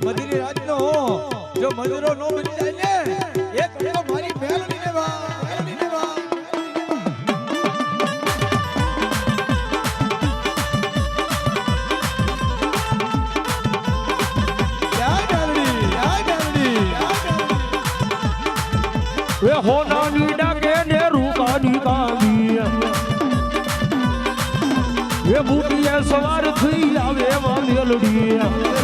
મધુરી રાતનો જો મધુરો નો બની જાય ને એક તો મારી મેલડીને વા મેલડીને વા वे होना नीडा के ने रूका निकाली वे बूटिया सवार थी आवे वा मेलडी